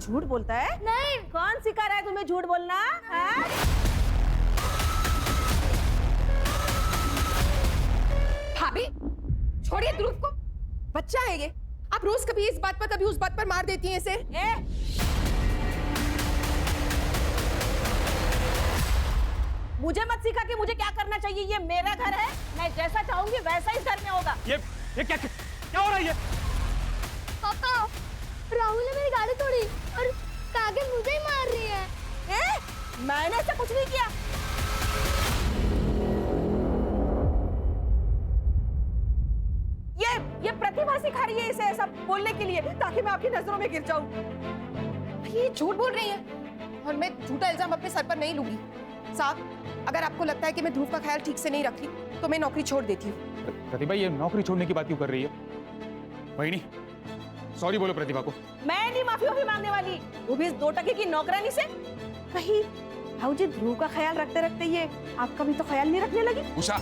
झूठ बोलता है? नहीं। कौन सिखा रहा है तुम्हें झूठ बोलना? हाँ? भाभी छोड़िए ध्रुव को, बच्चा है ये। आप रोज कभी इस बात पर कभी उस बात पर मार देती हैं इसे। मुझे मत सिखा कि मुझे क्या करना चाहिए। ये मेरा घर है, मैं जैसा चाहूंगी वैसा इस घर में होगा। ये क्या हो रहा है ये? पापा, राहुल ने मेरी गाड़ी तोड़ी और कागे मुझे ही मार रही है। मैंने ऐसा कुछ नहीं किया। ये प्रतिभा सिखा रही है इसे ऐसा बोलने के लिए, ताकि मैं आपकी नजरों में गिर जाऊं। ये झूठ बोल रही है और मैं झूठा इल्जाम अपने सर पर नहीं लूंगी। साहब, अगर आपको लगता है कि मैं ध्रुव का ख्याल ठीक से नहीं रख रही तो मैं नौकरी छोड़ देती हूँ। प्रतिभा ये नौकरी छोड़ने की बात क्यों कर रही है? वही सॉरी बोलो प्रतिभा को। मैं नहीं माफी मांगने वाली, वो भी इस 2 टके की नौकरानी से। कहीं भाऊजी ध्रुव का ख्याल रखते रखते ये आपका भी तो ख्याल नहीं रखने लगी? उषा,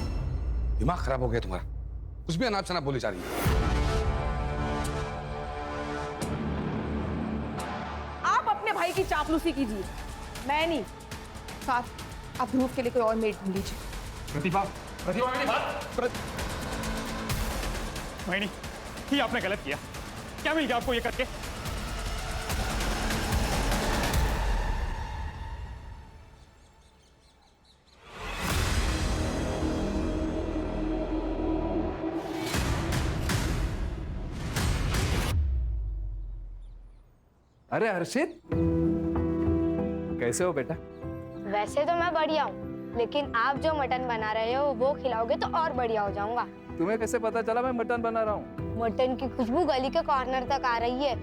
दिमाग खराब हो गया तुम्हारा, कुछ भी अनाप शनाप बोली जा रही है। आप अपने भाई की चापलूसी कीजिए, मैं नहीं। साहब, आप ध्रुव के लिए कोई और मेड ढूंढ लीजिए। प्रतिभा, प्रतिभा मेरी बात। वही ये आपने गलत किया। क्या मिल गया आपको ये करके? अरे हर्षित, कैसे हो बेटा? वैसे तो मैं बढ़िया हूँ, लेकिन आप जो मटन बना रहे हो वो खिलाओगे तो और बढ़िया हो जाऊंगा। तुम्हें कैसे पता चला मैं मटन बना रहा हूँ? मटन की खुशबू गली के कॉर्नर तक आ रही है।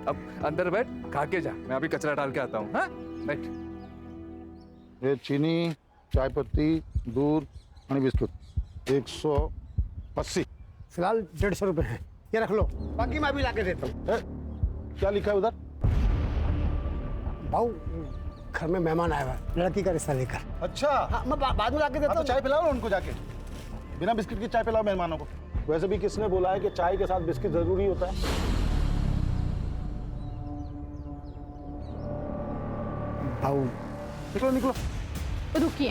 अब अंदर बैठ, खा के जा, मैं अभी कचरा डाल के आता हूँ। हाँ, बैठ। ये चीनी, चाय पत्ती, दूध और बिस्कुट 180। फिलहाल 150 रुपए है, ये रख लो, बाकी मैं भी लाके देता हूँ। क्या लिखा है उधर? भाऊ, घर में मेहमान आया हुआ है, लड़की का रिश्ता लेकर। अच्छा, हाँ, मैं बाद में लाके देता हूँ। चाय पिलाओ उनको जाके, बिना बिस्किट की चाय पिलाओ मेहमानों को। वैसे भी किसने बोला है कि चाय के साथ बिस्किट जरूरी होता है? भाऊ, निकलो निकलो। रुकिए,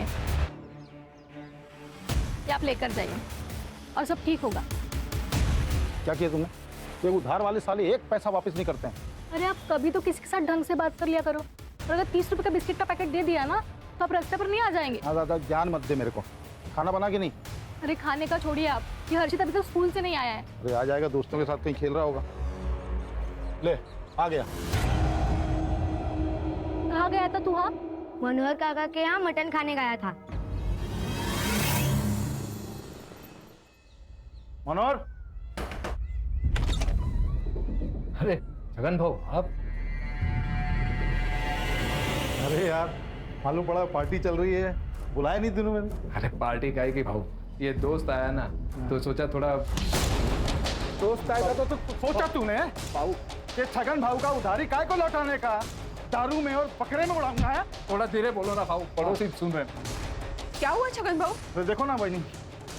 ये आप लेकर जाइए और सब ठीक होगा। क्या किया तुमने? ये उधार वाले साले 1 पैसा वापस नहीं करते हैं। अरे आप कभी तो किसी के साथ ढंग से बात कर लिया करो। और अगर 30 रुपए का बिस्किट का पैकेट दे दिया ना तो आप रास्ते पर नहीं आ जाएंगे। हाँ, ज्यादा ज्ञान मत दे मेरे को। खाना बना के नहीं? अरे खाने का छोड़िए आप, ये हर्षित अभी तक स्कूल से नहीं आया है। अरे आ जाएगा, दोस्तों के साथ कहीं खेल रहा होगा। ले, आ गया। कहाँ गया था तू? हाँ, मनोहर काका के यहाँ मटन खाने गया था। मनोहर, अरे छगन भाऊ, आप? अरे यार, मालूम पड़ा पार्टी चल रही है, बुलाया नहीं दिनों में। अरे पार्टी काहे की भाऊ, ये दोस्त आया ना तो सोचा थोड़ा। दोस्त आएगा तो सोचा तूने भाऊ कि छगन भाऊ का उधारी काय को लौटाने का? दारू में और पकड़े में उड़ाऊंगा है? थोड़ा धीरे बोलो ना भाऊ, पड़ोसी सुन रहे हैं। क्या हुआ छगन भाऊ? तो देखो ना बहनी,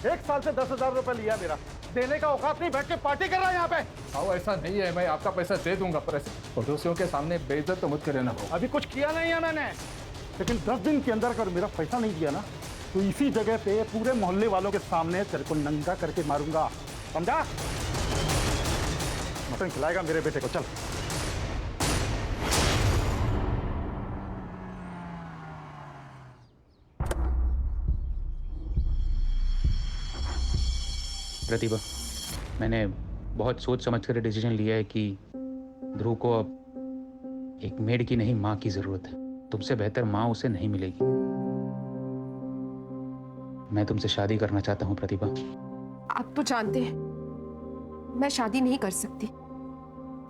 1 साल से 10,000 रुपए लिया मेरा, देने का औकात नहीं, बैठ के पार्टी कर रहा है यहाँ पे। भाऊ ऐसा नहीं है, मैं आपका पैसा दे दूंगा, पर ऐसे पड़ोसियों के सामने बेइज्जत तो मत करे ना भाऊ। अभी कुछ किया नहीं है मैंने, लेकिन 10 दिन के अंदर अगर मेरा पैसा नहीं दिया ना तो इसी जगह पे पूरे मोहल्ले वालों के सामने तेरे को नंगा करके मारूंगा, समझा? मटन खिलाएगा मेरे बेटे को, चल। प्रतिभा, मैंने बहुत सोच समझ कर डिसीजन लिया है कि ध्रुव को अब एक मेड की नहीं माँ की जरूरत है। तुमसे बेहतर माँ उसे नहीं मिलेगी। मैं तुमसे शादी करना चाहता हूँ प्रतिभा। आप तो जानते हैं मैं शादी नहीं कर सकती,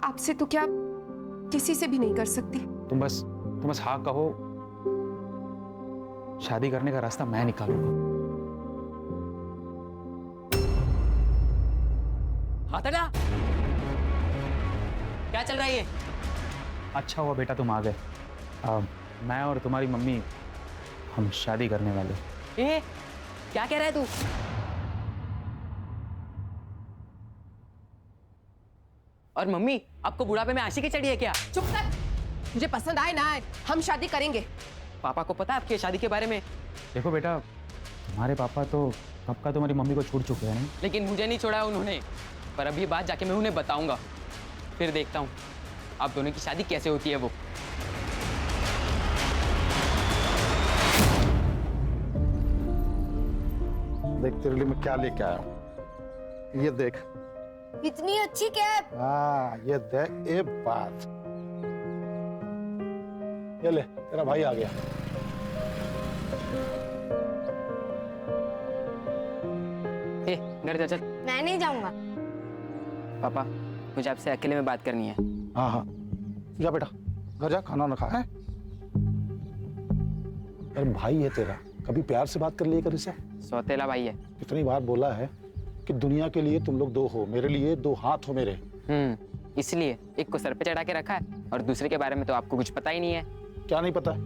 आपसे तो क्या किसी से भी नहीं कर सकती। तुम बस हाँ कहो, शादी करने का रास्ता मैं निकालूंगा। हाथड़ा, क्या चल रहा है ये? अच्छा हुआ बेटा तुम आ गए। मैं और तुम्हारी मम्मी हम शादी करने वाले। ए, क्या कह रहा है तू? और मम्मी, आपको बुढ़ापे में आशिकी चढ़ी है क्या? चुप कर। मुझे पसंद आए ना आए, हम शादी करेंगे। पापा को पता है आपकी शादी के बारे में? देखो बेटा, तुम्हारे पापा तो कब का तुम्हारी मम्मी को छोड़ चुके हैं नहीं? लेकिन मुझे नहीं छोड़ा उन्होंने। पर अब ये बात जाके मैं उन्हें बताऊंगा, फिर देखता हूँ आप दोनों की शादी कैसे होती है। वो देख तेरे लिए मैं क्या लेके आया हूँ, ये देख। इतनी अच्छी कैप। हाँ ये देख, ये बात। ये ले, तेरा भाई आ गया। ए, घर जा चल। मैं नहीं जाऊंगा। पापा, मुझे आपसे अकेले में बात करनी है। हाँ हाँ, जा बेटा, घर जा, खाना ना खा है। अरे भाई है तेरा, कभी प्यार से बात कर लिया कर इसे। सौतेला भाई है। कितनी बार बोला है कि दुनिया के लिए तुम लोग दो हो, मेरे लिए दो हाथ हो मेरे। इसलिए एक को सर पे चढ़ा के रखा है और दूसरे के बारे में तो आपको कुछ पता ही नहीं है। क्या नहीं पता है?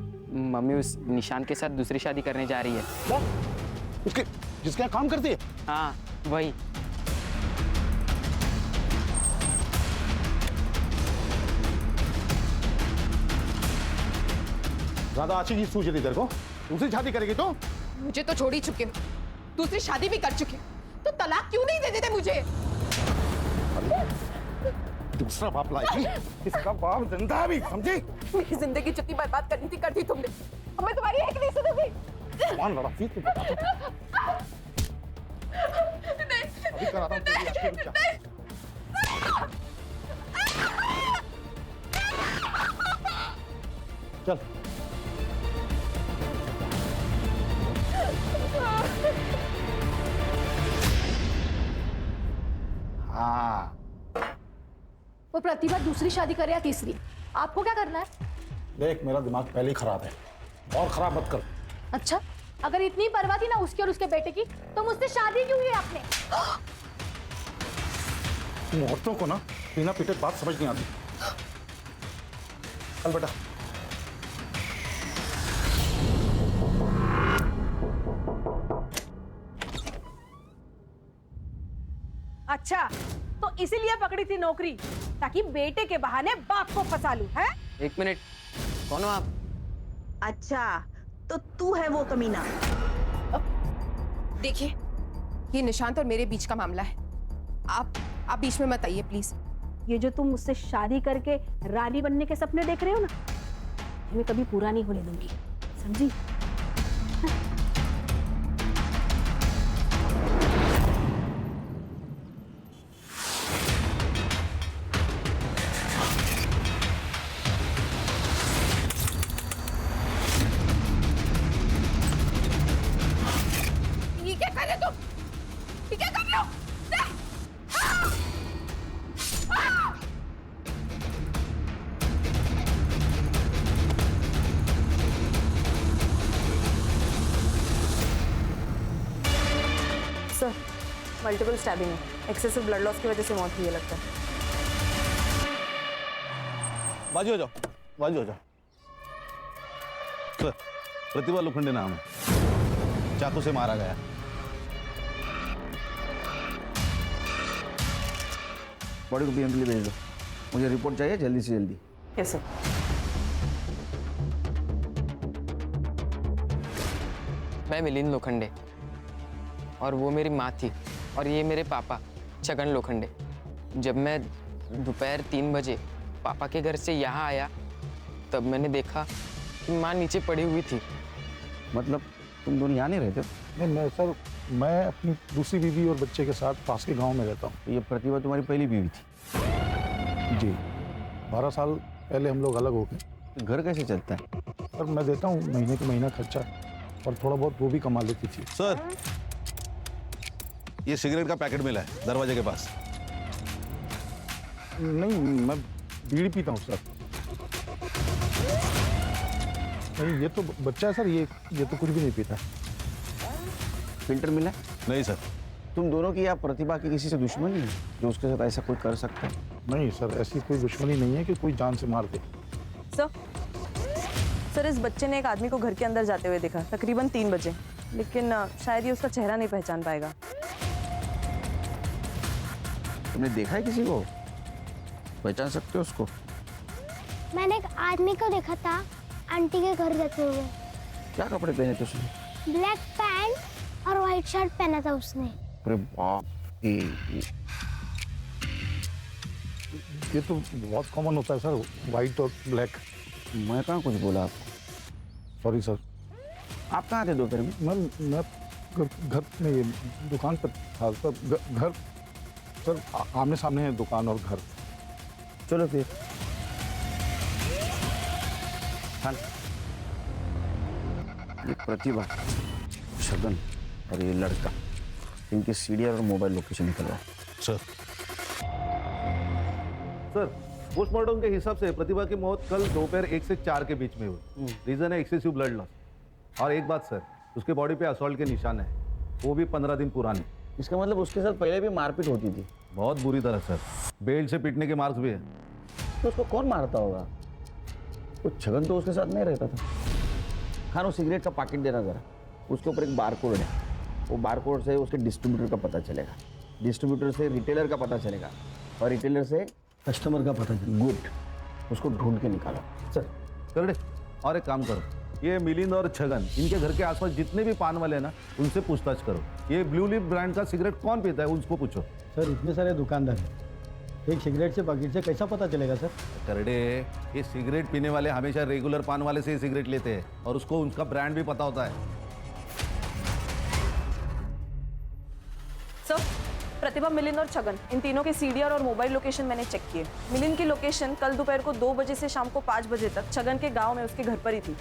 मम्मी उस निशान के साथ दूसरी शादी करने जा रही है। क्या? उसके जिसके यहाँ काम करती है? हाँ वही। ज्यादा अच्छी चीज सूझ रही तेरे को? दूसरी शादी करेगी तो? मुझे तो छोड़ ही चुके हो, दूसरी शादी भी कर चुके हो, तो तलाक क्यों नहीं दे देते मुझे? दूसरा बाप लाएगी, इसका बाप जिंदा है भी, समझी? मेरी जिंदगी जितनी बर्बाद करनी थी कर दी तुमने, अब मैं तुम्हारी एक नहीं सुनूंगी। कौन लड़ा थी? तू बता तो। अभी कराता हूँ तेरी आखिरी रुक जा। चल। हाँ। वो प्रतिभा दूसरी शादी करे या तीसरी, आपको क्या करना है? देख मेरा दिमाग पहले ही खराब है, और खराब मत कर। अच्छा, अगर इतनी परवाह थी ना उसकी और उसके बेटे की, तो मुझसे शादी क्यों की आपने? तुम औरतों को ना बिना पीटे बात समझ नहीं आती। चल बेटा। अच्छा, तो इसीलिए पकड़ी थी नौकरी, ताकि बेटे के बहाने बाप को फंसा लूं, है? एक मिनट, कौन हो आप? अच्छा, तो तू है वो कमीना। देखिए, ये निशांत और मेरे बीच का मामला है, आप बीच में मत आइए प्लीज। ये जो तुम मुझसे शादी करके रानी बनने के सपने देख रहे हो ना, मैं कभी पूरा नहीं होने दूंगी, समझी? ये क्या कर रहे हो तुम? ये क्या कर रहे हो? सर, मल्टीपल स्टैबिंग है, एक्सेसिव ब्लड लॉस की वजह से मौत हुई है लगता है। बाजू हो जाओ, बाजू हो जाओ। सर, प्रतिभा लोखंडे नाम है, चाकू से मारा गया। बॉडी को पीएम के लिए भेज दो, मुझे रिपोर्ट चाहिए जल्दी से जल्दी। Yes sir. मैं मिलिंद लोखंडे और वो मेरी माँ थी, और ये मेरे पापा छगन लोखंडे। जब मैं दोपहर 3 बजे पापा के घर से यहाँ आया, तब मैंने देखा कि माँ नीचे पड़ी हुई थी। मतलब तुम दोनों यहाँ नहीं रहते? नहीं मैं सर, मैं अपनी दूसरी बीवी और बच्चे के साथ पास के गांव में रहता हूँ। ये प्रतिभा तुम्हारी पहली बीवी थी? जी, 12 साल पहले हम लोग अलग हो गए। घर कैसे चलता है? सर मैं देता हूँ महीने के महीना खर्चा, और थोड़ा बहुत वो भी कमा लेती थी। सर, ये सिगरेट का पैकेट मिला है दरवाजे के पास। नहीं, मैं बीड़ी पीता हूँ सर। नहीं, ये तो बच्चा है सर, ये तो कुछ भी नहीं पीता। फिल्टर मिला है? नहीं सर। तुम दोनों की या प्रतिभा की किसी से दुश्मनी है जो उसके साथ ऐसा कोई कर सकता है? नहीं सर, ऐसी कोई दुश्मनी नहीं है कि कोई जान से मार दे। सर, इस बच्चे ने एक आदमी को घर के अंदर जाते हुए देखा, तकरीबन 3 बजे, लेकिन शायद ये उसका चेहरा नहीं पहचान पाएगा। तुमने देखा है किसी को? पहचान सकते हो उसको? मैंने एक आदमी को देखा था आंटी के घर जाते हुए। क्या कपड़े पहने थे उसने? ब्लैक पैंट और व्हाइट शर्ट पहना था उसने। अरे बाप रे, ये तो बहुत कॉमन होता है सर, वाइट और ब्लैक। मैं कहाँ कुछ बोला आपको? Sorry sir. आप कहाँ थे दोपहर में? मैं घर में दुकान पर था सर। घर सर आमने सामने है दुकान और घर। चलो फिर। ये प्रतिभा, शगन और ये लड़का, इनके सीडीआर और मोबाइल लोकेशन निकलवाओ। सर सर, पोस्टमार्टम के हिसाब से प्रतिभा की मौत कल दोपहर 1 से 4 के बीच में हुई। रीजन है एक्सेसिव ब्लड लॉस। और एक बात सर, उसके बॉडी पे असॉल्ट के निशान है, वो भी 15 दिन पुराने। इसका मतलब उसके साथ पहले भी मारपीट होती थी? बहुत बुरी तरह सर, बेल्ट से पीटने के मार्क्स भी है। तो उसको कौन मारता होगा? वो छगन तो उसके साथ नहीं रहता था। खानो सिगरेट का पैकेट देना जरा, उसके ऊपर एक बारकोड है। वो बारकोड से उसके डिस्ट्रीब्यूटर का पता चलेगा, डिस्ट्रीब्यूटर से रिटेलर का पता चलेगा, और रिटेलर से कस्टमर का पता चलेगा। गुड, उसको ढूंढ के निकालो। सर कर दे। और एक काम करो, ये मिलिंद और छगन, इनके घर के आसपास जितने भी पान वाले हैं ना, उनसे पूछताछ करो। ये ब्लू लिप ब्रांड का सिगरेट कौन पीता है, उसको पूछो। सर इतने सारे दुकानदार हैं, एक सिगरेट से पैकेट से कैसा पता चलेगा सर? करडे, ये सिगरेट पीने वाले हमेशा रेगुलर पान वाले से ही सिगरेट लेते हैं, और उसको उनका ब्रांड भी पता होता है। सर, प्रतिभा, मिलिंद और छगन, इन तीनों के सीडीआर और मोबाइल लोकेशन मैंने चेक किए। मिलिंद की लोकेशन कल दोपहर को 2 बजे से शाम को 5 बजे तक छगन के गांव में उसके घर पर ही थी।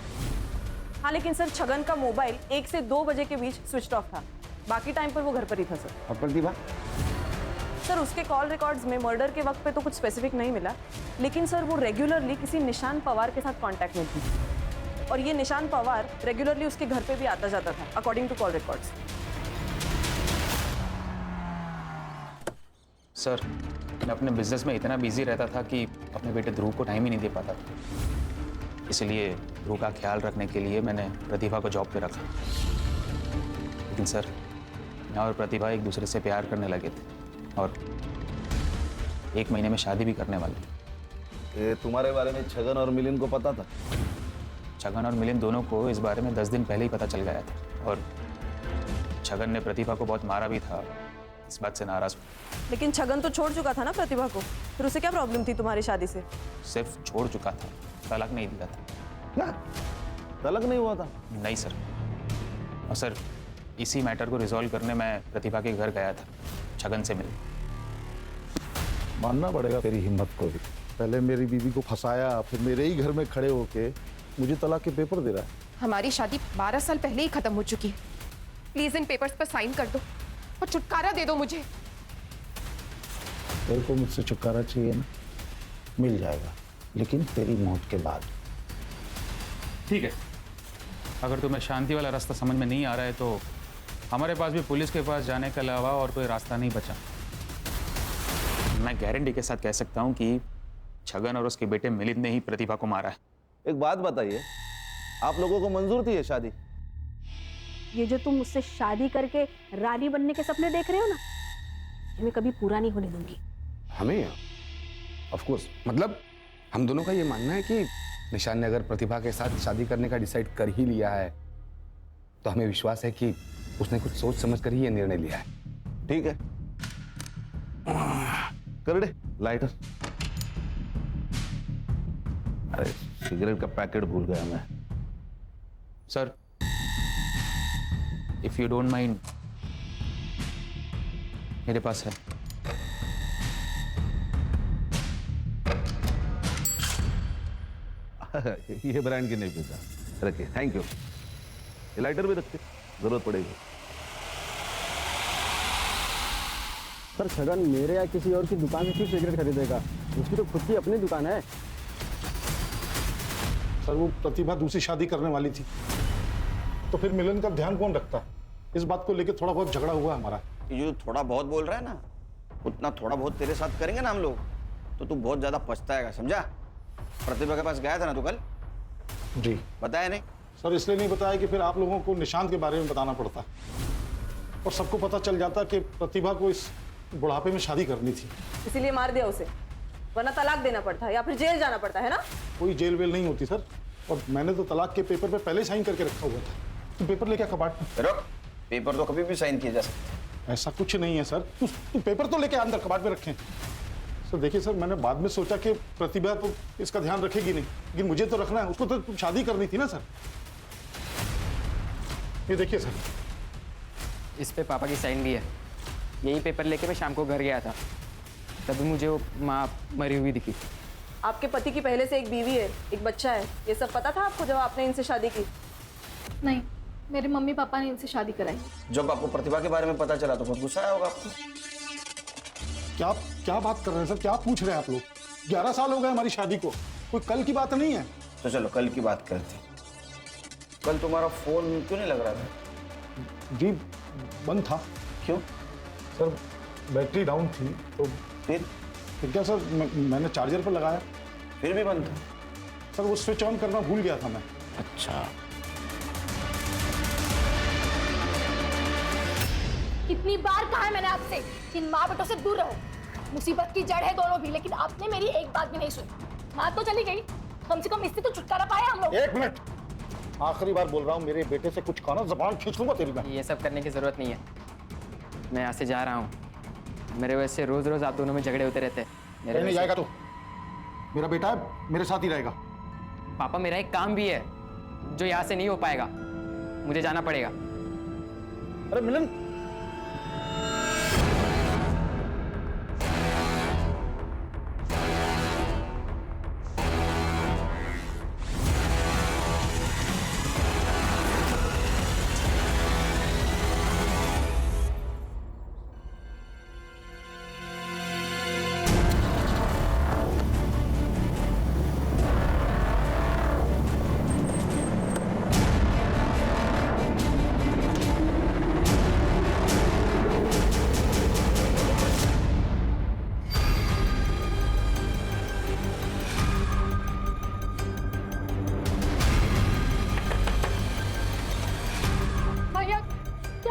हाँ, लेकिन सर छगन का मोबाइल 1 से 2 बजे के बीच स्विच ऑफ था। बाकी टाइम पर वो घर पर ही था सर। और प्रतिभा? सर उसके कॉल रिकॉर्ड्स में मर्डर के वक्त पे तो कुछ स्पेसिफिक नहीं मिला, लेकिन सर वो रेगुलरली किसी निशान पवार के साथ कांटेक्ट में थी, और ये निशान पवार रेगुलरली उसके घर पे भी आता जाता था according to call records. Sir, मैं अपने बिजनेस में इतना बिजी रहता था कि अपने बेटे ध्रुव को टाइम ही नहीं दे पाता था। इसलिए ध्रुव का ख्याल रखने के लिए मैंने प्रतिभा को जॉब पे रखा। लेकिन सर, मैं और प्रतिभा एक दूसरे से प्यार करने लगे थे और 1 महीने में शादी भी करने वाले थे। ये तुम्हारे बारे में छगन और मिलिंद को पता था? छगन और मिलिंद दोनों को इस बारे में 10 दिन पहले ही पता चल गया था, और छगन ने प्रतिभा को बहुत मारा भी था। इस बात से नाराज हूँ। लेकिन छगन तो छोड़ चुका था ना प्रतिभा को, फिर उसे क्या प्रॉब्लम थी तुम्हारी शादी से? सिर्फ छोड़ चुका था, तलाक नहीं दिया था। क्या तलाक नहीं हुआ था? नहीं सर। और सर, इसी मैटर को रिजॉल्व करने मैं प्रतिभा के घर गया था छगन से मिले। मानना पड़ेगा तेरी हिम्मत को भी। पहले मेरी बीवी को फंसाया, फिर मेरे ही घर में खड़े होके मुझे तलाक के पेपर दे रहा है। हमारी शादी 12 साल पहले ही खत्म हो चुकी है। प्लीज इन पेपर्स पर साइन कर दो और छुटकारा दे दो मुझे। तेरे को मुझसे छुटकारा चाहिए ना, मिल जाएगा, लेकिन तेरी मौत के बाद। ठीक है, अगर तुम्हें शांति वाला रास्ता समझ में नहीं आ रहा है तो हमारे पास भी पुलिस के पास जाने के अलावा और कोई रास्ता नहीं बचा। मैं गारंटी के साथ कह सकता हूँ कि छगन और उसके बेटे मिलिंद ने ही प्रतिभा को मारा है। एक बात बताइए, आप लोगों को मंजूर थी ये शादी? ये जो तुम मुझसे शादी करके रानी बनने के सपने देख रहे हो ना, ये मैं कभी पूरा नहीं होने दूंगी। हमें ऑफ कोर्स, मतलब हम दोनों का ये मानना है कि निशान ने अगर प्रतिभा के साथ शादी करने का डिसाइड कर ही लिया है, तो हमें विश्वास है कि उसने कुछ सोच समझ कर ही ये निर्णय लिया है। ठीक है, कर दे लाइटर। अरे सिगरेट का पैकेट भूल गया मैं। Sir, if you don't mind, मेरे पास है। ये ब्रांड की नहीं पीता, रखिए। Thank you. ये लाइटर भी रखते, जरूरत पड़ेगी। सर छगन मेरे या किसी और की दुकान से क्यों सिगरेट खरीदेगा? उसकी तो खुद की अपनी दुकान है। सर वो प्रतिभा दूसरी शादी करने वाली थी, तो फिर मिलन का ध्यान कौन रखता? इस बात को लेकर थोड़ा बहुत झगड़ा हुआ हमारा। ये जो थोड़ा बहुत बोल रहा है ना, उतना थोड़ा बहुत तेरे साथ करेंगे ना हम लोग, तो तू बहुत ज्यादा पछताएगा, समझा? प्रतिभा के पास गया था ना तू कल? जी। बताया नहीं? सर इसलिए नहीं बताया कि फिर आप लोगों को निशांत के बारे में बताना पड़ता, और सबको पता चल जाता कि प्रतिभा को इस बुढ़ापे में शादी करनी थी। इसीलिए मार दिया उसे। वरना तलाक देना पड़ता है या फिर जेल जाना पड़ता है ना। कोई जेल वेल नहीं होती सर, और मैंने तो तलाक के पेपर पे पहले साइन करके रखा हुआ था। तुम पेपर लेके कबाट में। रुक, पेपर तो कभी भी साइन किए जा सकते हैं। ऐसा कुछ नहीं है सर, तुम पेपर तो लेके अंदर कबाट में रखें। सर देखिए सर, मैंने बाद में सोचा कि प्रतिभा तो इसका ध्यान रखेगी नहीं, लेकिन मुझे तो रखना है, उसको तो शादी करनी थी ना सर। ये देखिए सर, इस पे पापा की साइन भी है। यही पेपर लेके मैं शाम को घर गया था, तभी मुझे वो माँ मरी हुई दिखी। आपके पति की पहले से एक बीवी है, एक बच्चा है, ये सब पता था आपको जब आपने इनसे शादी की? नहीं, मेरे मम्मी पापा ने इनसे शादी कराई। जब आपको प्रतिभा के बारे में पता चला तो बहुत गुस्सा आया होगा आपको। क्या बात कर रहे हैं सर, क्या पूछ रहे हैं आप लोग? 11 साल हो गए हमारी शादी को, कोई कल की बात नहीं है। तो चलो कल की बात करते हैं। कल तुम्हारा फोन क्यों नहीं लग रहा था? जी बंद था। क्यों? सर बैटरी डाउन थी तो। फिर क्या सर, मैंने चार्जर पर लगाया, फिर भी बंद था। सर वो स्विच ऑन करना भूल गया था मैं। अच्छा, कितनी बार कहा है मैंने आपसे कि इन माँ बेटों से दूर रहो। मुसीबत की जड़ है दोनों भी, लेकिन आपने मेरी एक बात भी नहीं सुनी। माँ तो चली गई, कम से कम इससे तो छुटकारा पाया हम लोग। 1 मिनट, आखिरी बार बोल रहा हूँ, मेरे बेटे से कुछ खाना, जबान खींच लूंगा तेरी मैं। ये सब करने की जरूरत नहीं है, मैं यहाँ से जा रहा हूँ। मेरे वजह से रोज रोज आप दोनों में झगड़े होते रहते हैं। नहीं जाएगा तो मेरा बेटा है, मेरे साथ ही रहेगा। पापा मेरा एक काम भी है जो यहाँ से नहीं हो पाएगा, मुझे जाना पड़ेगा। अरे मिलन,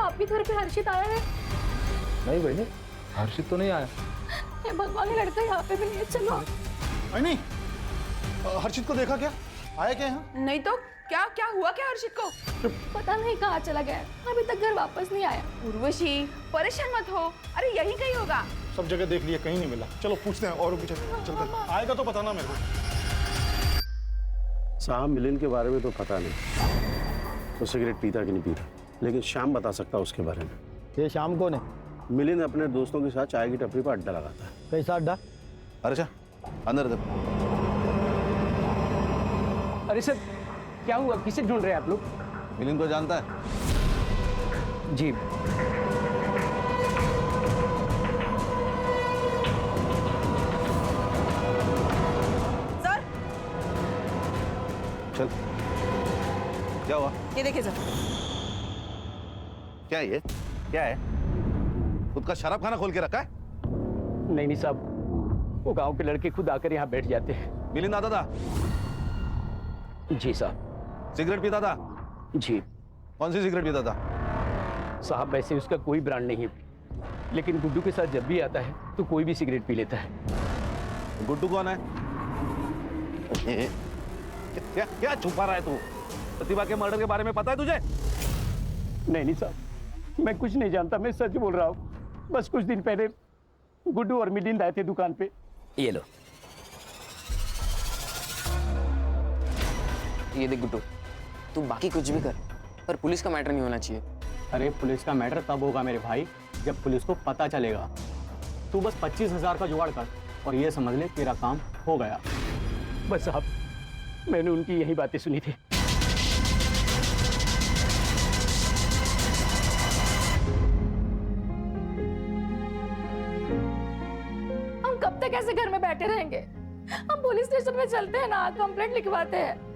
आपके घर पे हर्षित आया है? नहीं बहनी, हर्षित तो नहीं आया। हे भगवान, ये लड़का यहाँ पे भी नहीं है। चलो। नहीं, हर्षित को देखा क्या? आया क्या यहाँ? नहीं तो क्या हुआ क्या हर्षित को? पता नहीं कहाँ चला गया, अभी तक घर वापस नहीं आया। उर्वशी परेशान मत हो, अरे यही कहीं होगा। सब जगह देख लिया, कहीं नहीं मिला। चलो पूछते हैं और पीछे चलते, आएगा तो बताना मेरे को। साहब मिलिंद के बारे में तो पता नहीं, तो सिगरेट पीता कि नहीं पीता, लेकिन शाम बता सकता उसके बारे में। ये शाम को ने मिलिंद अपने दोस्तों के साथ चाय की टपरी पर अड्डा लगाता है। कैसा अड्डा? अरे अच्छा, अंदर इधर। अरे सर, क्या हुआ? किसे ढूंढ रहे हैं आप लोग? मिलिंद को जानता है? जी। सर, चल, क्या हुआ? ये देखिए सर। क्या ये? क्या है? खुद का शराब खाना खोल के रखा है? नहीं साहब, वो गांव के लड़के खुद आकर यहाँ बैठ जाते हैं। मिलिंद आता था? जी साहब। सिगरेट पीता था? जी। कौन सी सिगरेट पीता था? साहब वैसे उसका कोई ब्रांड नहीं, लेकिन गुड्डू के साथ जब भी आता है तो कोई भी सिगरेट पी लेता है। गुड्डू कौन है? क्या क्या छुपा रहा है तू? प्रतिभा के मर्डर के बारे में पता है तुझे? नहीं साहब, मैं कुछ नहीं जानता, मैं सच बोल रहा हूँ। बस कुछ दिन पहले गुड्डू और मिलिंद आए थे दुकान पे। ये लो। ये देख गुड्डू, तू बाकी कुछ भी कर, पर पुलिस का मैटर नहीं होना चाहिए। अरे पुलिस का मैटर तब होगा मेरे भाई जब पुलिस को पता चलेगा। तू बस 25,000 का जुगाड़ कर और ये समझ ले तेरा काम हो गया। बस साहब, मैंने उनकी यही बातें सुनी थी। हम कब तक ऐसे घर में बैठे रहेंगे? हम पुलिस स्टेशन में चलते हैं ना, कंप्लेंट लिखवाते हैं।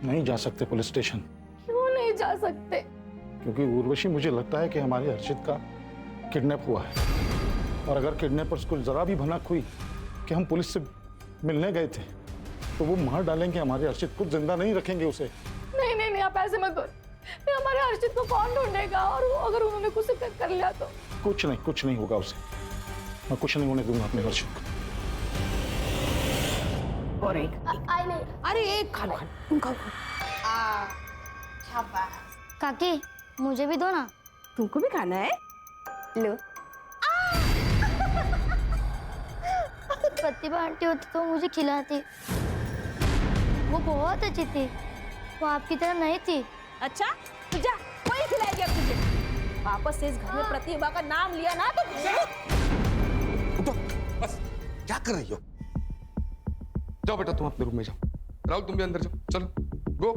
नहीं जा सकते पुलिस स्टेशन। क्यों नहीं जा सकते? क्योंकि उर्वशी, मुझे लगता है कि हमारे हर्षित का किडनैप हुआ है, और अगर किडनैपर्स को जरा भी भनक हुई कि हम पुलिस से मिलने गए थे तो वो मार डालेंगे हमारे हर्षित को, जिंदा नहीं रखेंगे उसे। नहीं नहीं नहीं, आप ऐसे मत करो। फिर हमारे हर्षित को कौन ढूंढेगा? और अगर उन्होंने कुछ कर लिया तो? कुछ नहीं होगा उसे, मैं कुछ नहीं होने दूंगा अपने हर्षित को। और एक आई नहीं। अरे एक खा लो तुम खाओ शाबाश। काकी मुझे भी दो ना। तुमको भी खाना है? लो। प्रतिभा आंटी होती तो मुझे खिलाती। वो बहुत अच्छी थी, वो आपकी तरह नहीं थी। अच्छा तो जा, कोई खिलाएगी अब तुझे। वापस से इस घर में प्रतिभा का नाम लिया ना तो तो बस क्या कर रही हो? जाओ बेटा तुम अपने रूम में जाओ। राहुल तुम भी अंदर जाओ, चलो गो।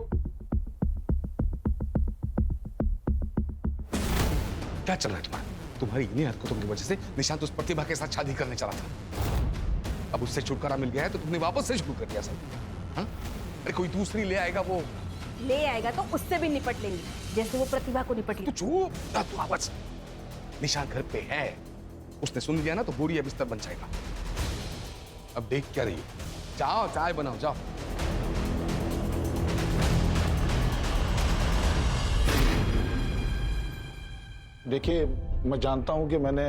क्या चल रहा है तुम्हारा? तुम्हारी इन्हीं हरकतों की वजह से निशांत उस प्रतिभा के साथ शादी करने चला था। अब उससे छुटकारा मिल गया है तो तुमने वापस से शुरू कर दिया सब। हाँ? अरे कोई दूसरी ले आएगा, वो ले आएगा तो उससे भी निपट लेंगे जैसे वो प्रतिभा को निपट ली। तू चुप ना, तू आवाज। निशांत घर पे है, उसने सुन लिया ना तो बोरी बिस्तर बन जाएगा। अब देख क्या रही हो? जाओ चाय बनाओ, जाओ। देखिए, मैं जानता हूं कि मैंने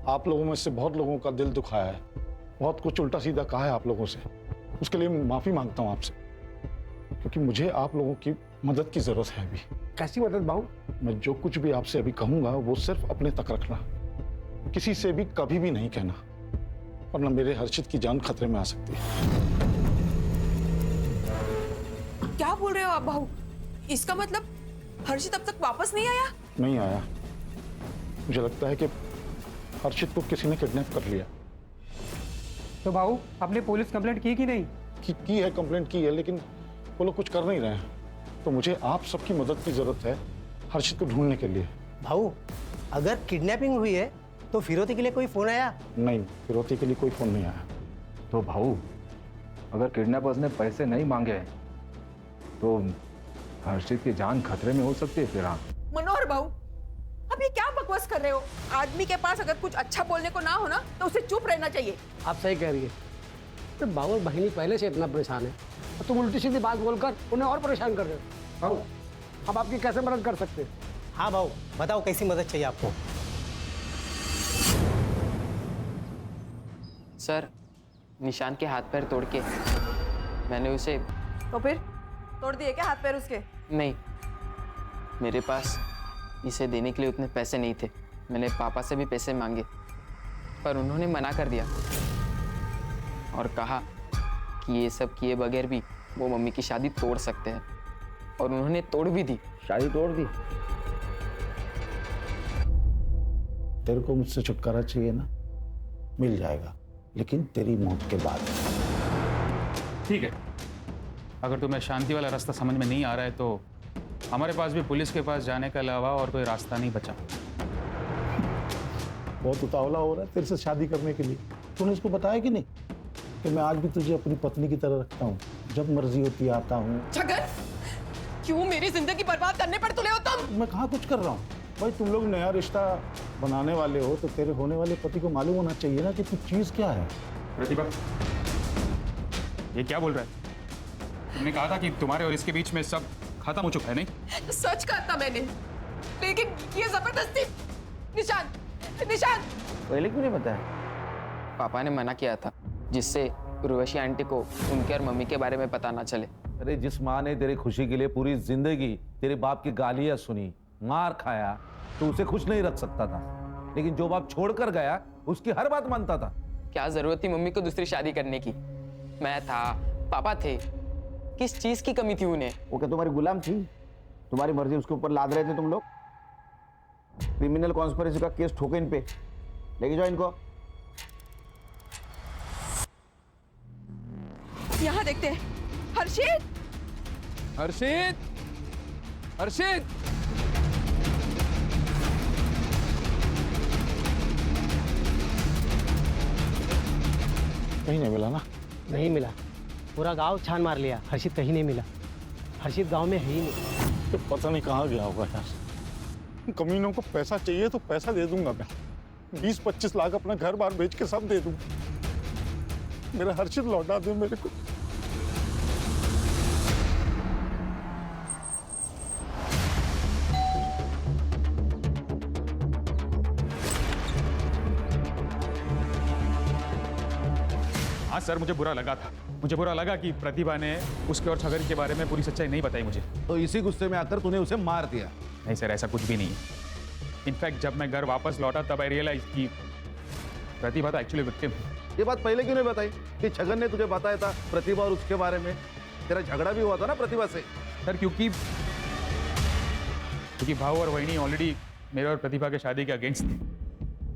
आप लोगों में से बहुत लोगों का दिल दुखाया है, बहुत कुछ उल्टा सीधा कहा है आप लोगों से। उसके लिए माफी मांगता हूं आपसे, क्योंकि मुझे आप लोगों की मदद की जरूरत है अभी। कैसी मदद बाबू? मैं जो कुछ भी आपसे अभी कहूंगा वो सिर्फ अपने तक रखना, किसी से भी कभी भी नहीं कहना, वरना मेरे हर्षित की जान खतरे में आ सकती है। क्या बोल रहे हो आप बहू? इसका मतलब हर्षित अब तक वापस नहीं आया? नहीं आया। मुझे लगता है कि हर्षित को किसी ने किडनैप कर लिया। तो भाऊ आपने पुलिस कंप्लेंट की कि नहीं? की है, कंप्लेंट की है, लेकिन वो लोग कुछ कर नहीं रहे हैं। तो मुझे आप सबकी मदद की जरूरत है हर्षित को ढूंढने के लिए। भाऊ अगर किडनैपिंग हुई है तो फिरौती के लिए कोई फोन आया? नहीं, फिरौती के लिए कोई फोन नहीं आया। तो भाऊ अगर किडनैपर्स ने पैसे नहीं मांगे तो हर्षित की जान खतरे में हो सकती है। फिर हाँ मनोहर बहू, अब ये क्या बकवास कर रहे हो? आदमी के पास अगर कुछ अच्छा बोलने को ना हो ना तो उसे चुप रहना चाहिए। आप सही कह रही है। तो बाबू और बहिनी पहले से इतना परेशान है और तुम उल्टी सीधी बात बोलकर उन्हें और परेशान कर रहे हो। भाऊ अब आपकी कैसे मदद कर सकते हैं? हाँ भाऊ बताओ कैसी मदद चाहिए आपको? सर, निशान के हाथ पैर तोड़ के मैंने उसे। तो फिर तोड़ दिए क्या हाथ पैर उसके? नहीं, मेरे पास इसे देने के लिए उतने पैसे नहीं थे। मैंने पापा से भी पैसे मांगे पर उन्होंने मना कर दिया और कहा कि ये सब किए बगैर भी वो मम्मी की शादी तोड़ सकते हैं, और उन्होंने तोड़ भी दी। शादी तोड़ दी? तेरे को मुझसे छुटकारा चाहिए ना, मिल जाएगा, लेकिन तेरी मौत के बाद। ठीक है, अगर तुम्हें शांति वाला रास्ता समझ में नहीं आ रहा है तो हमारे पास भी पुलिस के पास जाने के अलावा और कोई रास्ता नहीं बचा। बहुत उतावला हो रहा है तेरे से शादी करने के लिए। तूने उसको बताया कि नहीं कि मैं आज भी तुझे अपनी पत्नी की तरह रखता हूँ, जब मर्जी होती आता हूँ। छगन, क्यों मेरी जिंदगी बर्बाद करने पर तुले हो तुम? मैं कहाँ कुछ कर रहा हूँ भाई, तुम लोग नया रिश्ता बनाने वाले हो तो तेरे होने वाले पति को मालूम होना चाहिए ना कि तू चीज क्या है। प्रतिभा, ये क्या बोल रहा है? तुमने कहा था कि तुम्हारे और इसके बीच में सब खत्म हो चुका है, नहीं? सच कहा था मैंने, लेकिन ये जबरदस्ती। निशान, निशान पहले क्यों नहीं बताया? पापा ने मना किया था जिससे उर्वशी आंटी को उनके और मम्मी के बारे में पता ना चले। अरे जिस माँ ने तेरी खुशी के लिए पूरी जिंदगी तेरे बाप की गालियां सुनी, मार खाया, तो उसे खुश नहीं रख सकता था, लेकिन जो बाप छोड़कर गया उसकी हर बात मानता था। क्या जरूरत थी मम्मी को दूसरी शादी करने की? मैं था, पापा थे, किस चीज की कमी थी उन्हें? वो क्या तुम्हारी गुलाम थी? तुम्हारी मर्जी उसके ऊपर लाद रहे थे तुम लोग? क्रिमिनल कॉन्स्पिरेसी का केस ठोके इन पे, लेके जाओ इनको। यहाँ देखते हैं। हर्षित, हर्षित, हर्षित, कहीं नहीं मिला ना? नहीं मिला, पूरा गांव छान मार लिया, हर्षित कहीं नहीं मिला। हर्षित गांव में है ही नहीं। तो पता नहीं कहाँ गया होगा यार। कमीनों को पैसा चाहिए तो पैसा दे दूंगा मैं, 20-25 लाख अपना घर बार बेच के सब दे दूंगा। मेरा हर्षित लौटा दे मेरे को। हाँ सर, मुझे बुरा लगा था, मुझे बुरा लगा कि प्रतिभा ने उसके और छगन के बारे में पूरी सच्चाई नहीं बताई मुझे। तो इसी गुस्से में आकर तूने उसे मार दिया? नहीं सर, ऐसा कुछ भी नहीं है। इनफैक्ट जब मैं घर वापस लौटा तब आई रियलाइज कि प्रतिभा तो एक्चुअली विक्टिम है। ये बात पहले क्यों नहीं बताई कि छगन ने तुझे बताया था प्रतिभा और उसके बारे में? तेरा झगड़ा भी हुआ था ना प्रतिभा से। सर क्योंकि भाऊ और वहिनी ऑलरेडी मेरे और प्रतिभा के शादी के अगेंस्ट थे।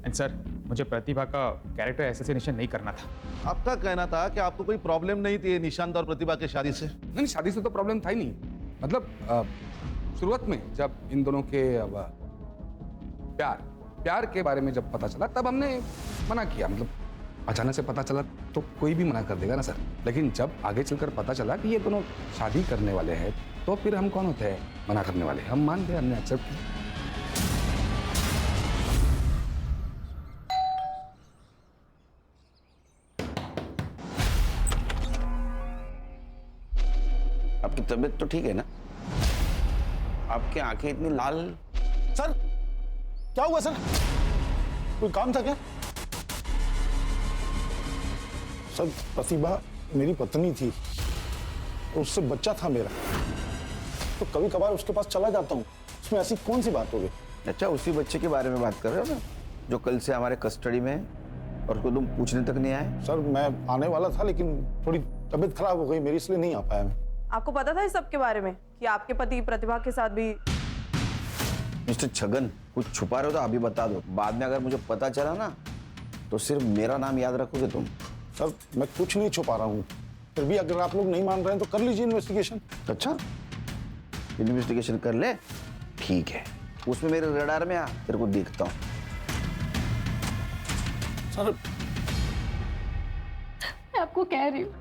एंड सर, मुझे प्रतिभा का कैरेक्टर एसेसिनेशन नहीं करना था। आपका कहना था कि आपको कोई प्रॉब्लम नहीं थी निशांत और प्रतिभा की शादी से? नहीं, शादी से तो प्रॉब्लम था ही नहीं। मतलब शुरुआत में जब इन दोनों के प्यार के बारे में जब पता चला तब हमने मना किया। मतलब अचानक से पता चला तो कोई भी मना कर देगा ना सर। लेकिन जब आगे चलकर पता चला कि ये दोनों शादी करने वाले हैं तो फिर हम कौन होते हैं मना करने वाले? हम मान गए, हमने एक्सेप्ट किया। आपकी तबीयत तो ठीक है ना? आपकी आंखें इतनी लाल? सर क्या हुआ सर? कोई काम था क्या? सर प्रतिभा मेरी पत्नी थी, उससे बच्चा था मेरा, तो कभी कभार उसके पास चला जाता हूँ। उसमें ऐसी कौन सी बात हो गई? अच्छा, उसी बच्चे के बारे में बात कर रहे हो ना, जो कल से हमारे कस्टडी में है और उसको तुम पूछने तक नहीं आए? सर मैं आने वाला था लेकिन थोड़ी तबीयत खराब हो गई मेरी, इसलिए नहीं आ पाया मैं। आपको पता था इस सब के बारे में कि आपके पति प्रतिभा के साथ भी? मिस्टर छगन, कुछ छुपा रहे हो तो अभी बता दो। बाद में अगर मुझे पता चला ना तो सिर्फ मेरा नाम याद रखोगे तुम। सर मैं कुछ नहीं छुपा रहा हूँ, फिर भी अगर आप लोग नहीं मान रहे हैं तो कर लीजिए इन्वेस्टिगेशन। अच्छा, इन्वेस्टिगेशन कर ले, ठीक है। उसमें मेरे रडार में आ, तेरे को देखता हूँ। सर मैं आपको कह रही हूँ,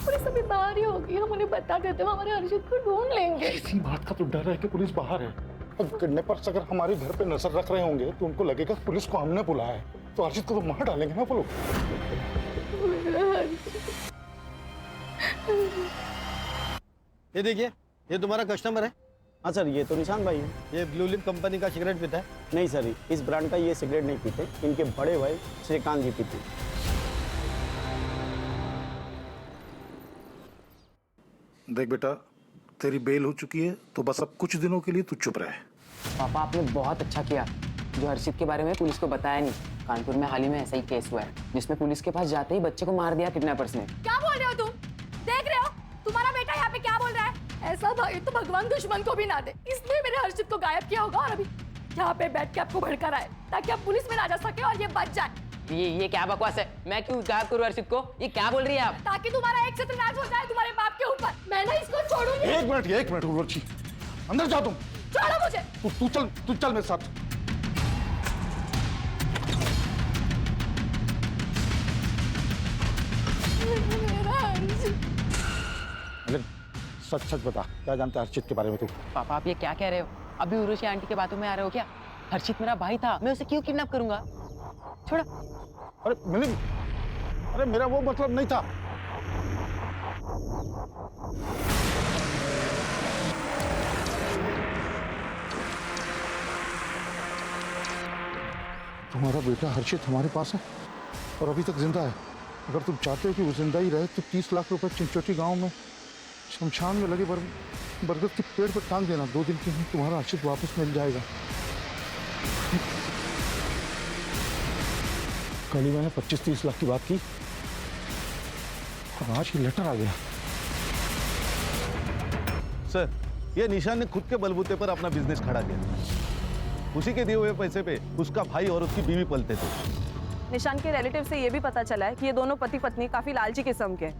पुलिस अभी बाहर ही होगी, हम उन्हें बता देते हैं, हमारे हर्षित को ढूंढ लेंगे। इसी बात का तो डर है कि पुलिस बाहर है। अब किडनैपर्स अगर हमारे घर पे नजर रख रहे होंगे तो उनको लगेगा पुलिस को हमने बुलाया है, तो हर्षित को तो मार डालेंगे ना वो लोग। ये देखिए, ये तुम्हारा कस्टमर है। हाँ सर, ये तो निशांत भाई है। ये ब्लू लिप कंपनी का सिगरेट पीता है? नहीं सर, इस ब्रांड का ये सिगरेट नहीं पीते, इनके बड़े भाई श्रीकांत जी पीते। देख बेटा, तेरी बेल हो चुकी है तो बस अब कुछ दिनों के लिए तू चुप रहे। पापा आपने बहुत अच्छा किया जो हर्षित के बारे में पुलिस को बताया नहीं। कानपुर में हाल ही में ऐसा ही केस हुआ है जिसमें पुलिस के पास जाते ही बच्चे को मार दिया किडनैपर्स ने। क्या बोल रहे हो तुम? देख रहे हो तुम्हारा बेटा यहाँ पे क्या बोल रहा है? ऐसा भाई तो भगवान दुश्मन को भी ना दे। इसने मेरे हर्षित को गायब किया होगा और अभी यहाँ पे बैठ के आपको भड़का रहा है ताकि आप पुलिस में ना जा सके और ये बच जाए। ये क्या बकवास है? मैं क्यों गायब करूँ हर्षित को? ये क्या बोल रही है आप? ताकि तुम्हारा एक सत्यनाश हो जाए तुम्हारे बाप के ऊपर। मैं ना इसको छोड़ूंगी। एक मिनट उर्वशी, अंदर जा तुम। छोड़ो मुझे। तू चल मेरे साथ। अरे सच बता, क्या जानता है हर्षित के बारे में तू? पापा आप ये क्या कह रहे हो? अभी उर्वशी आंटी के बातों में आ रहे हो क्या? हर्षित मेरा भाई था, मैं उसे क्यों किडनैप करूंगा? छोड़ा। अरे मिलिंद, अरे मेरा वो मतलब नहीं था। तुम्हारा बेटा हर्षित हमारे पास है और अभी तक जिंदा है। अगर तुम चाहते हो कि वो जिंदा ही रहे तो 30 लाख रुपए चिंचोटी गांव में शमशान में लगे बरगद के पेड़ पर टांग देना। 2 दिन के लिए तुम्हारा हर्षित वापस मिल जाएगा। कल ही मैंने 25-30 लाख की बात की और आज ये लेटर आ गया। सर, ये निशान ने खुद के बलबूते पर अपना बिजनेस खड़ा किया। उसी के दिए हुए पैसे पे उसका भाई और उसकी बीवी पलते थे। निशांत के रिलेटिव से ये भी पता चला है कि ये दोनों पति पत्नी काफी लालची किस्म के हैं।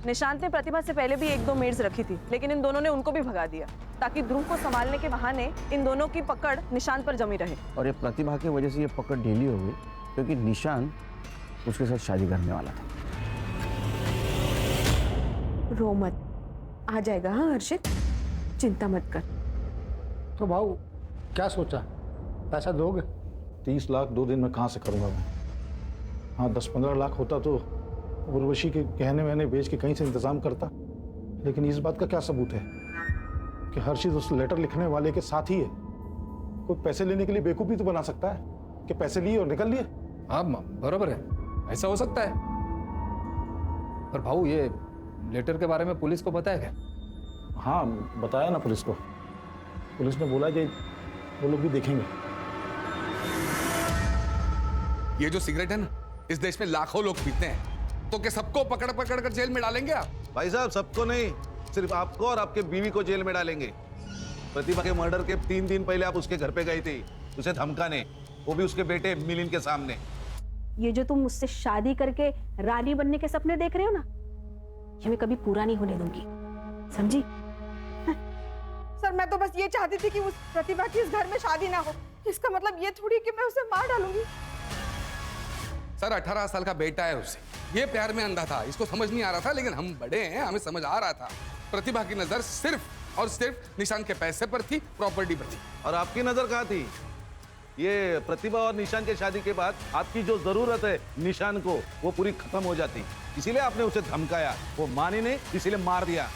निशांत ने प्रतिभा से पहले भी 1-2 मेड्स रखी थी, लेकिन इन दोनों ने उनको भी भगा दिया ताकि ध्रुव को संभालने के बहाने इन दोनों की पकड़ निशांत पर जमी रहे। और ये प्रतिभा की वजह से ये पकड़ ढीली हो गई क्योंकि निशांत उसके साथ शादी करने वाला था। रो मत, आ जाएगा। हाँ हर्षित, चिंता मत कर। तो भाऊ क्या सोचा, पैसा दोगे? 30 लाख 2 दिन में कहाँ से करूँगा मैं? हाँ 10-15 लाख होता तो उर्वशी के गहने वहने बेच के कहीं से इंतजाम करता, लेकिन इस बात का क्या सबूत है कि हर्षित उस लेटर लिखने वाले के साथ ही है? कोई पैसे लेने के लिए बेवकूफ़ी तो बना सकता है कि पैसे लिए और निकल लिए। हाँ बराबर है, ऐसा हो सकता है, पर भाऊ ये लेटर के बारे में पुलिस को पता है क्या? हाँ, बताया ना पुलिस को। पुलिस ने बोला कि वो लोग भी देखेंगे। ये जो सिगरेट है ना, इस देश में लाखों लोग पीते हैं, तो क्या सबको पकड़ पकड़ कर जेल में डालेंगे आप? भाई साहब, सबको नहीं, सिर्फ आपको और आपके बीवी को जेल में डालेंगे। प्रतिभा के मर्डर के 3 दिन पहले आप उसके घर पे गई थी, उसे धमकाने, वो भी उसके बेटे मिलिंद के सामने। ये जो तुम मुझसे शादी करके रानी बनने के सपने देख रहे हो ना, ये मैं कभी पूरा नहीं होने दूंगी, समझी? सर, मैं तो बस ये चाहती थी कि उस प्रतिभा की इस घर में शादी ना हो। इसका मतलब ये थोड़ी कि मैं उसे मार डालूंगी। सर, 18 साल का बेटा है उसे, ये प्यार में अंधा था, इसको समझ नहीं आ रहा था, लेकिन हम बड़े हैं, हमें समझ आ रहा था। प्रतिभा की नजर सिर्फ और सिर्फ निशान के पैसे पर थी, प्रॉपर्टी पर थी। और आपकी नजर कहाँ थी? ये प्रतिभा और निशान के शादी के बाद आपकी जो जरूरत है निशान को, वो पूरी खत्म हो जाती, इसीलिए आपने उसे धमकाया। वो मानी नहीं, इसीलिए मार दिया।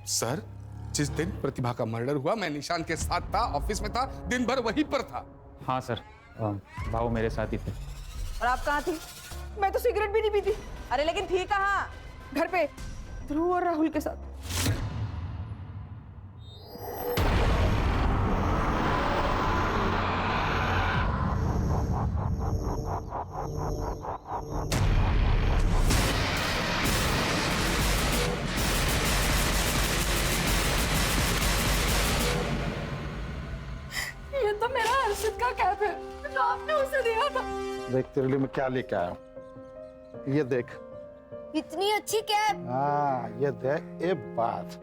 सर, जिस दिन प्रतिभा का मर्डर हुआ, मैं निशान के साथ था, ऑफिस में था, दिन भर वहीं पर था। हाँ सर, भाव मेरे साथ ही थे। और आप कहाँ थी? मैं तो सिगरेट भी नहीं पीती। अरे लेकिन थी कहाँ? घर पे ध्रुव और राहुल के साथ। ये तो मेरा हर्षित का कैप है, जो आपने उसे दिया था। देख तेरे लिए मैं क्या लेके आया हूँ। ये देख। इतनी अच्छी कैप। हाँ, ये देख। एक बात,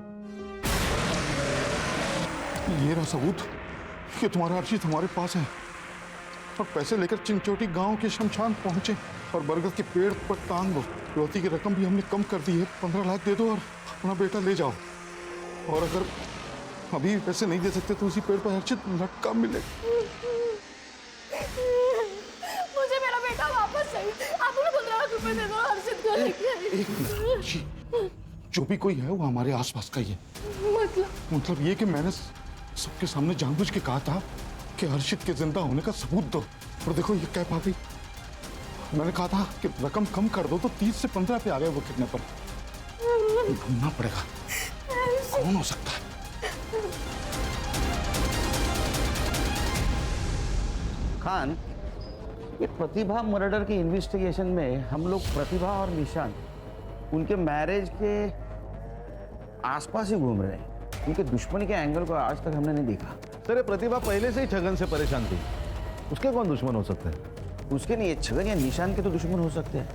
ये रहा सबूत कि तुम्हारा अर्जित हमारे पास है, और पैसे लेकर चिंचोटी गांव के शमशान पहुंचे और बरगद के पेड़ पर टांग दो। रोटी की रकम भी हमने कम कर दी है, 15 लाख दे दो और अपना बेटा ले जाओ। और अगर अभी पैसे नहीं दे सकते तो उसी पेड़ पर अर्जित लटका मिलेगा। मुझे मेरा बेटा वापस चाहिए। आप मुझे 15 लाख रुपए दे दो, हर्षित को लेके। एक मिनट जी, जो भी कोई है वो हमारे आसपास का ही है। मतलब ये कि मैंने सबके सामने जानबूझ के कहा था कि हर्षित के जिंदा होने का सबूत दो, और देखो ये कैप आ गई। मैंने कहा था कि रकम कम कर दो, तो 30 से 15 पे आ गए वो किडनैपर। ढूंढना पड़ेगा कौन हो सकता है। खान, ये प्रतिभा मर्डर के इन्वेस्टिगेशन में हम लोग प्रतिभा और निशान उनके मैरिज के आसपास ही घूम रहे हैं। उनके दुश्मनी के एंगल को आज तक हमने नहीं देखा। सर, ये प्रतिभा पहले से ही छगन से परेशान थी, उसके कौन दुश्मन हो सकते हैं? उसके नहीं, ये छगन या निशान के तो दुश्मन हो सकते हैं,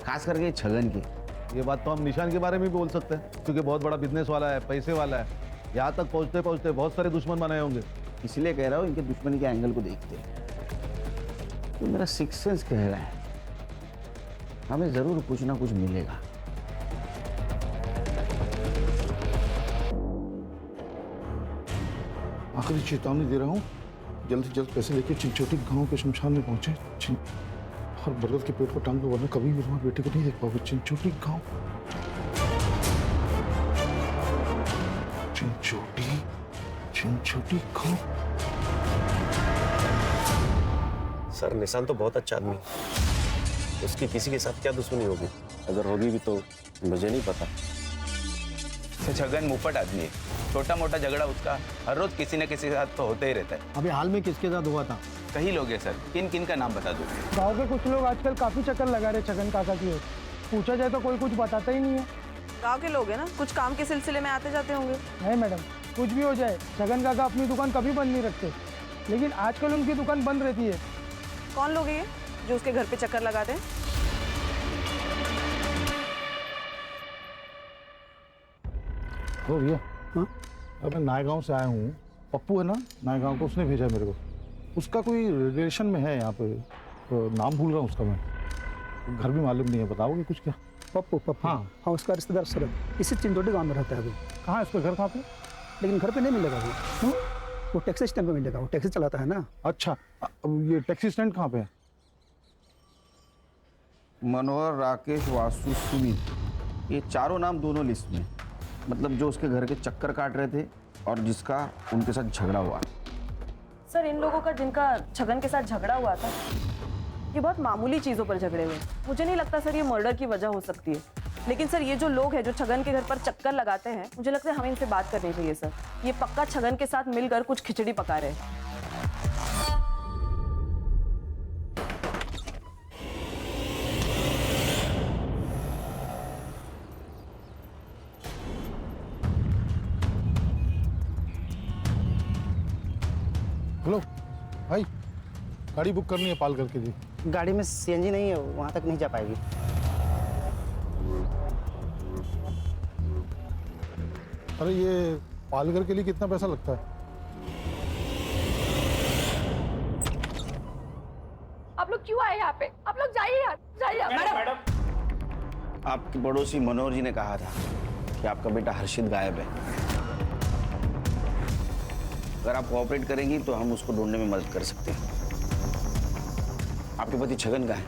खास करके छगन के। ये बात तो हम निशान के बारे में भी बोल सकते हैं, क्योंकि बहुत बड़ा बिजनेस वाला है, पैसे वाला है। यहाँ तक पहुँचते पहुँचते बहुत सारे दुश्मन बनाए होंगे। इसलिए कह रहा हूँ इनके दुश्मनी के एंगल को देखते हैं। तो मेरा सिक्स सेंस कह रहा है हमें जरूर कुछ ना कुछ मिलेगा। आखिरी चेतावनी दे रहा हूँ, जल्द से जल्द पैसे लेके चिंचोटी गांव के शमशान में पहुंचे और बरगद के पेड़ पर टांग दो, वरना कभी भी तुम्हारे बेटे को नहीं देख पाओगे। चिंचोटी गांव, चिंचोटी गांव। सर, निशान तो बहुत अच्छा आदमी, उसकी किसी के साथ क्या दुश्मनी होगी? अगर होगी भी तो मुझे नहीं पता। छगन मुफ्त आदमी है, छोटा मोटा झगड़ा उसका हर रोज किसी न किसी के साथ तो होते ही रहता है। अभी हाल में किसके साथ हुआ था? कई लोग हैं सर, किन किन का नाम बता दूं? गांव के कुछ लोग आजकल काफी चक्कर लगा रहे छगन काका की ओर। पूछा जाए तो कोई कुछ बताता ही नहीं है। गांव के लोग हैं ना, कुछ काम के सिलसिले में आते जाते होंगे। नहीं मैडम, कुछ भी हो जाए छगन काका अपनी दुकान कभी बंद नहीं रखते, लेकिन आजकल उनकी दुकान बंद रहती है। कौन लोग हैं ये जो उसके घर पे चक्कर लगाते हैं? हो भैया, हाँ, अब मैं नायगांव से आया हूँ। पप्पू है ना नायगांव को, उसने भेजा मेरे को। उसका कोई रिलेशन में है यहाँ पे, तो नाम भूल रहा हूँ उसका मैं। घर भी मालूम नहीं है, बताओगे कुछ क्या? पप्पू? पप्पू हाँ हाँ, उसका रिश्तेदार शरद इसी चिंचोटी गाँव में रहता है अभी। कहाँ है उसका घर? कहाँ पे? लेकिन घर पे नहीं मिलेगा वो। वो टैक्सी स्टैंड पे मिलेगा, वो टैक्सी चलाता है ना। अच्छा, अब ये टैक्सी स्टैंड कहाँ पे है? मनोहर, राकेश, वासु, सुमित, ये चारों नाम दोनों लिस्ट में। मतलब जो उसके घर के चक्कर काट रहे थे और जिसका उनके साथ झगड़ा हुआ। सर, इन लोगों का जिनका छगन के साथ झगड़ा हुआ था, ये बहुत मामूली चीजों पर झगड़े हुए। मुझे नहीं लगता सर ये मर्डर की वजह हो सकती है। लेकिन सर ये जो लोग हैं जो छगन के घर पर चक्कर लगाते हैं, मुझे लगता है हमें इनसे बात करनी चाहिए सर। ये पक्का छगन के साथ मिलकर कुछ खिचड़ी पका रहे हैं। हेलो भाई, गाड़ी बुक करनी है पालघर के लिए। गाड़ी में सीएनजी नहीं है, वहाँ तक नहीं जा पाएगी। अरे ये पालघर के लिए कितना पैसा लगता है? आप लोग क्यों आए यहाँ पे? आप लोग जाइए यार, जाइए। मैडम, आपके पड़ोसी मनोहर जी ने कहा था कि आपका बेटा हर्षित गायब है। अगर आप कोऑपरेट करेंगी तो हम उसको ढूंढने में मदद कर सकते हैं। आपके पति छगन कहाँ है?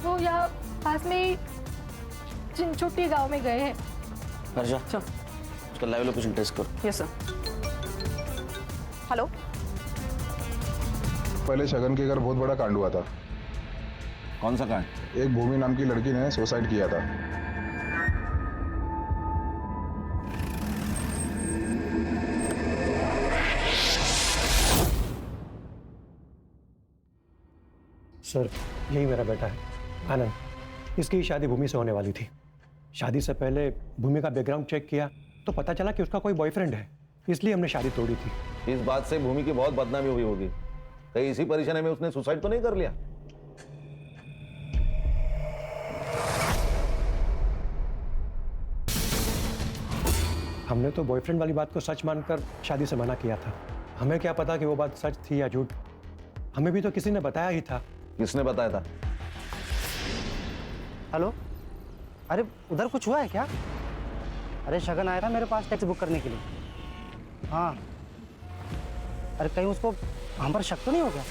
वो यहाँ पास में ही चिंचोटी गांव में गए हैं। हर्षा, उसका लाइव लोकेशन ट्रेस करो। Yes sir. हेलो, पहले छगन के घर बहुत बड़ा कांड हुआ था। कौन सा कांड? एक भूमि नाम की लड़की ने सुसाइड किया था। सर, यही मेरा बेटा है आनंद। इसकी शादी भूमि से होने वाली थी। शादी से पहले भूमि का बैकग्राउंड चेक किया तो पता चला कि उसका कोई बॉयफ्रेंड है, इसलिए हमने शादी तोड़ी थी। इस बात से भूमि की बहुत बदनामी हुई होगी। कहीं इसी परेशानी में उसने सुसाइड तो नहीं कर लिया? हमने तो बॉयफ्रेंड वाली बात को सच मानकर शादी से मना किया था। हमें क्या पता कि वो बात सच थी या झूठ। हमें भी तो किसी ने बताया ही था। किसने बताया था? हेलो, अरे उधर कुछ हुआ है क्या? अरे शगन आया था मेरे पास टैक्सी बुक करने के लिए। हाँ, अरे कहीं उसको हम पर शक तो नहीं हो गया?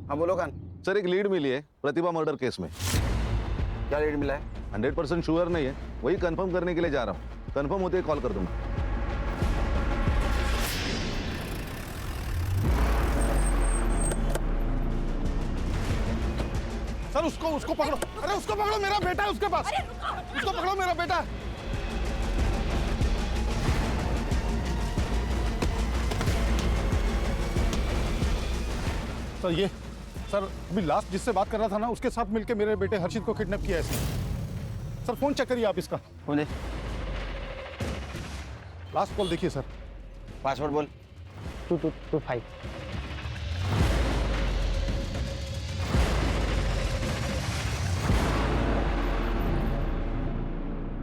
हाँ बोलो खान। सर, एक लीड मिली है प्रतिभा मर्डर केस में। क्या लीड मिला है? 100% श्योर नहीं है, वही कंफर्म करने के लिए जा रहा हूँ। कंफर्म होते ही कॉल कर दूंगा। सर उसको पकड़ो। अरे उसको पकड़ो, मेरा बेटा है उसके पास। उसको पकड़ो, मेरा बेटा है। सर ये सर अभी लास्ट जिससे बात कर रहा था ना, उसके साथ मिलके मेरे बेटे हर्षित को किडनैप किया है इसने। सर फोन चेक करिए आप इसका। बोले लास्ट कॉल देखिए सर। पासवर्ड बोल। 2225।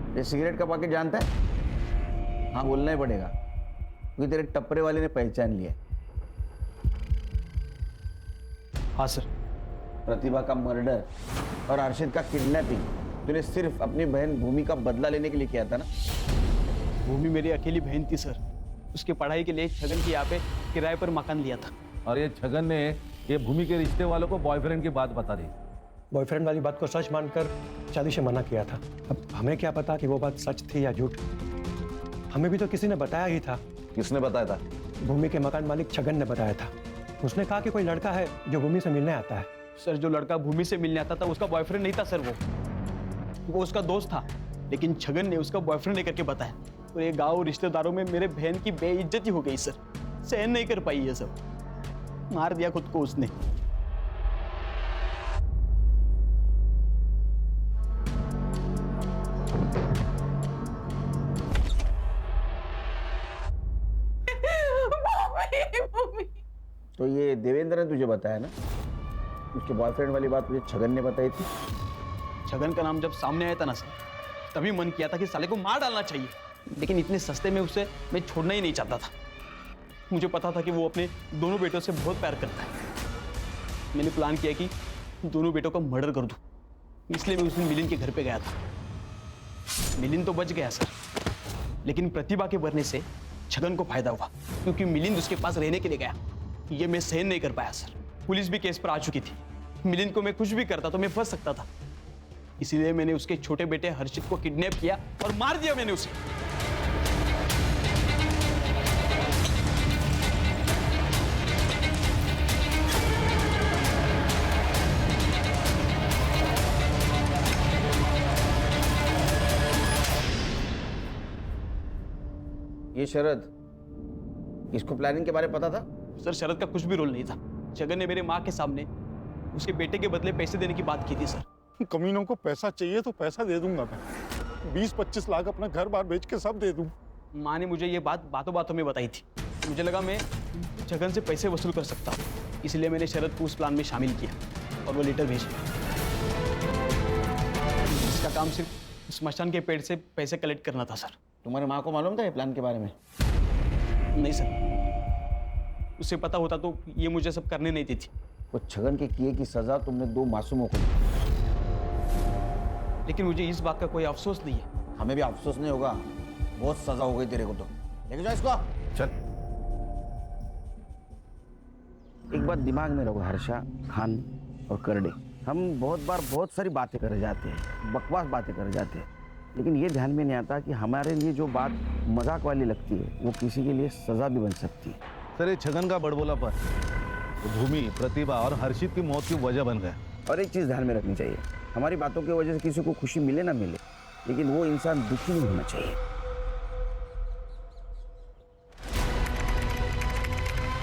ये सिगरेट का पैकेट जानता है? हाँ बोलना ही पड़ेगा, क्योंकि तेरे टप्परे वाले ने पहचान लिया। हाँ सर। प्रतिभा का मर्डर और हर्षित का किडनैपिंग तूने सिर्फ अपनी बहन भूमि का बदला लेने के लिए किया था ना? भूमि मेरी अकेली बहन थी सर। उसकी पढ़ाई के लिए छगन की यहाँ पे किराए पर मकान लिया था। और ये छगन ने ये भूमि के रिश्ते वालों को बॉयफ्रेंड की बात बता दी। बॉयफ्रेंड वाली बात को सच मानकर शादी से मना किया था। अब हमें क्या पता कि वो बात सच थी या झूठ। हमें भी तो किसी ने बताया ही था। किसने बताया था? भूमि के मकान मालिक छगन ने बताया था। उसने कहा कि कोई लड़का है जो भूमि से मिलने आता है। सर, जो लड़का भूमि से मिलने आता था उसका बॉयफ्रेंड नहीं था सर। वो उसका दोस्त था, लेकिन छगन ने उसका बॉयफ्रेंड लेकर के बताया। और ये गाँव रिश्तेदारों में मेरे बहन की बेइज्जती हो गई सर। सहन नहीं कर पाई ये सब। मार दिया खुद को उसने। तो ये देवेंद्र ने तुझे बताया ना? उसके बॉयफ्रेंड वाली बात मुझे छगन ने बताई थी। छगन का नाम जब सामने आया था ना सर, तभी मन किया था कि साले को मार डालना चाहिए, लेकिन इतने सस्ते में उसे मैं छोड़ना ही नहीं चाहता था। मुझे पता था कि वो अपने दोनों बेटों से बहुत प्यार करता है। मैंने प्लान किया कि दोनों बेटों का मर्डर कर दूं, इसलिए मैं उस दिन मिलिंद के घर पे गया था। मिलिंद तो बच गया सर, लेकिन प्रतिभा के मरने से छगन को फायदा हुआ, क्योंकि मिलिंद उसके पास रहने के लिए गया। ये मैं सहन नहीं कर पाया सर। पुलिस भी केस पर आ चुकी थी। मिलिंद को मैं कुछ भी करता तो मैं फंस सकता था, इसीलिए मैंने उसके छोटे बेटे हर्षित को किडनैप किया और मार दिया मैंने उसे। ये शरद, इसको प्लानिंग के बारे में पता था? सर शरद का कुछ भी रोल नहीं था। छगन ने मेरे माँ के सामने उसके बेटे के बदले पैसे देने की बात की थी सर। कमीनों को पैसा चाहिए तो पैसा दे दूंगा मैं, 20-25 लाख अपना घर बार बेच के सब दे दूं। माँ ने मुझे ये बात बातों बातों में बताई थी। मुझे लगा मैं छगन से पैसे वसूल कर सकता हूँ, इसलिए मैंने शरद को उस प्लान में शामिल किया और वो लेटर भेजा। इसका काम सिर्फ स्मशान के पेड़ से पैसे कलेक्ट करना था सर। तुम्हारे माँ को मालूम था ये प्लान के बारे में? नहीं सर, उसे पता होता तो ये मुझे सब करने नहीं देती। वो छगन के किए की सजा तुमने 2 मासूमों को दी, लेकिन मुझे इस बात का कोई अफसोस नहीं है। हमें भी अफसोस नहीं होगा, बहुत सजा हो गई तेरे को। तो लेके जाओ इसको। चल। एक बात दिमाग में रखो हर्षा, खान और करडे, हम बहुत बार बहुत सारी बातें कर जाते हैं, बकवास बातें कर जाते हैं, लेकिन ये ध्यान में नहीं आता कि हमारे लिए जो बात मजाक वाली लगती है वो किसी के लिए सजा भी बन सकती है। सर ये छगन का बड़बोलापन भूमि, प्रतिभा और हर्षित की मौत की वजह बन गया। और एक चीज़ ध्यान में रखनी चाहिए, हमारी बातों की वजह से किसी को खुशी मिले ना मिले, लेकिन वो इंसान दुखी नहीं होना चाहिए।